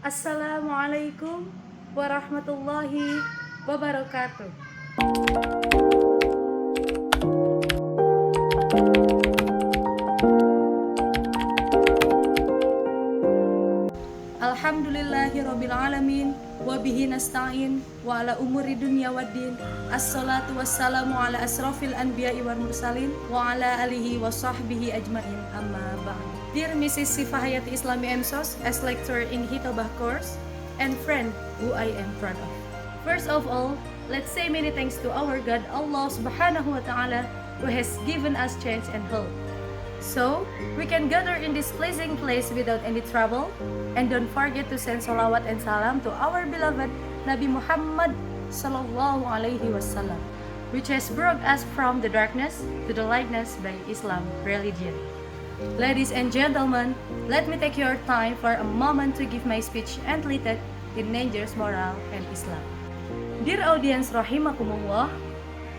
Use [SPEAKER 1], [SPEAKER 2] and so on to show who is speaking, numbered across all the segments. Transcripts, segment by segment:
[SPEAKER 1] Assalamualaikum warahmatullahi wabarakatuh. Alhamdulillahirabbil alamin wa bihi nasta'in wa ala umuri dunya waddin. Assalatu wassalamu ala asrafil anbiya'i wal mursalin wa ala alihi wa sahbihi ajmain. Amma ba'd. Dear Mrs. Sifa Hayati Islami MSOS, as lecturer in Hitobah course and friend who I am proud of. First of all, let's say many thanks to our God Allah Subhanahu wa Ta'ala who has given us chance and hope. So, we can gather in this pleasing place without any trouble. And don't forget to send salawat and salam to our beloved Nabi Muhammad Sallallahu Alaihi Wasallam, which has brought us from the darkness to the lightness by Islam religion. Ladies and gentlemen, let me take your time for a moment to give my speech entitled Teenagers Moral and Islam. Dear audience rahimakumullah,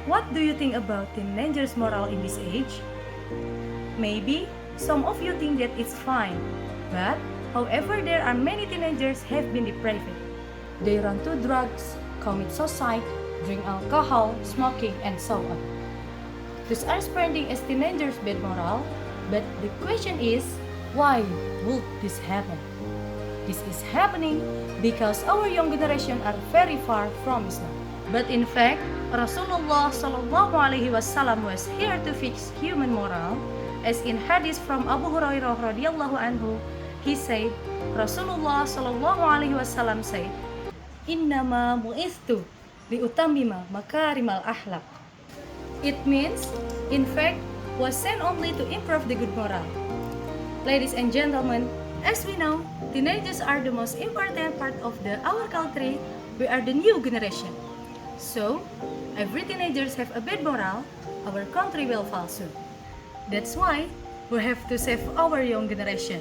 [SPEAKER 1] what do you think about teenagers moral in this age? Maybe some of you think that it's fine, but however there are many teenagers have been depraved. They run to drugs, commit suicide, drink alcohol, smoking, and so on. These are spreading as teenagers bad moral, but the question is, why would this happen? This is happening because our young generation are very far from Islam. But in fact, Rasulullah Sallallahu Alaihi Wasallam was here to fix human moral. As in hadith from Abu Hurairah radhiyallahu anhu, he said, Rasulullah Sallallahu Alaihi Wasallam said, Innama bu'ithtu liutammima makarimal akhlaq. It means, in fact, was sent only to improve the good moral. Ladies and gentlemen, as we know, teenagers are the most important part of our country. We are the new generation. So, every teenagers have a bad moral, our country will fall soon. That's why we have to save our young generation.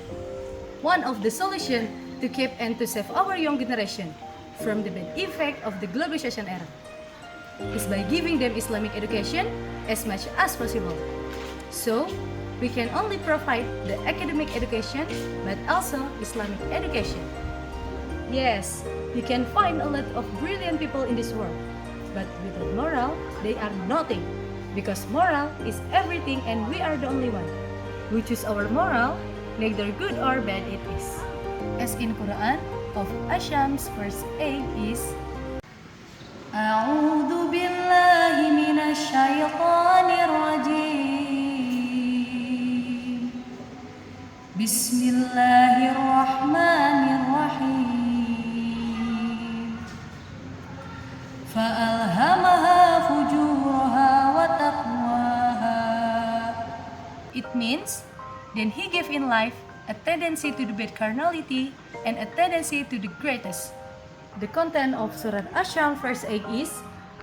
[SPEAKER 1] One of the solutions to keep and to save our young generation from the bad effect of the globalization era is by giving them Islamic education as much as possible. So, we can only provide the academic education, but also Islamic education. Yes, you can find a lot of brilliant people in this world, but without moral, they are nothing. Because moral is everything and we are the only one. We choose our moral, neither good or bad it is. As in Quran of Asyams verse 8 is A'udhu billahi minasyaitanir rajim. Bismillahirrahmanirrahim. Fa'alhamaha fujuraha wa taqwaha. It means, then he gave in life a tendency to the bad carnality and a tendency to the greatest. The content of Surah Asyam verse 8 is,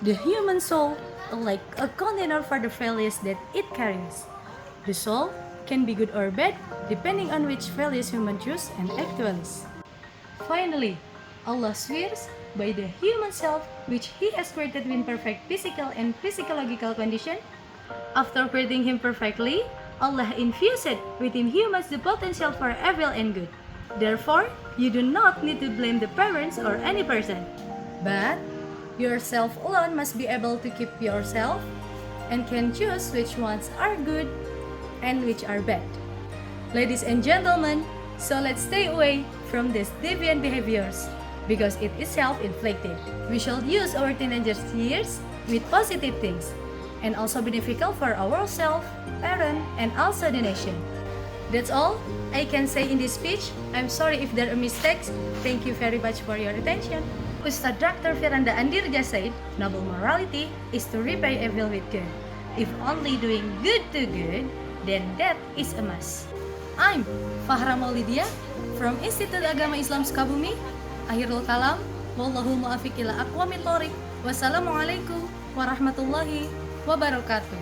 [SPEAKER 1] the human soul like a container for the values that it carries. The soul can be good or bad depending on which values human choose and actualize. Finally, Allah swears by the human self which He has created in perfect physical and physiological condition. After creating him perfectly, Allah infused within humans the potential for evil and good. Therefore, you do not need to blame the parents or any person, but yourself alone must be able to keep yourself and can choose which ones are good and which are bad. Ladies and gentlemen, so let's stay away from these deviant behaviors because it is self-inflicted. We shall use our teenagers' years with positive things and also beneficial for ourselves, parents, and also the nation. That's all I can say in this speech. I'm sorry if there are mistakes. Thank you very much for your attention. Ustadz Dr. Firanda Andirja said, noble morality is to repay evil with good. If only doing good to good, then that is a must. I'm Fahra Maulidia from Institut Agama Islam Sukabumi. Akhirul kalam, wallahu muafiq ila aqwamit thoriq. Wassalamualaikum warahmatullahi wabarakatuh.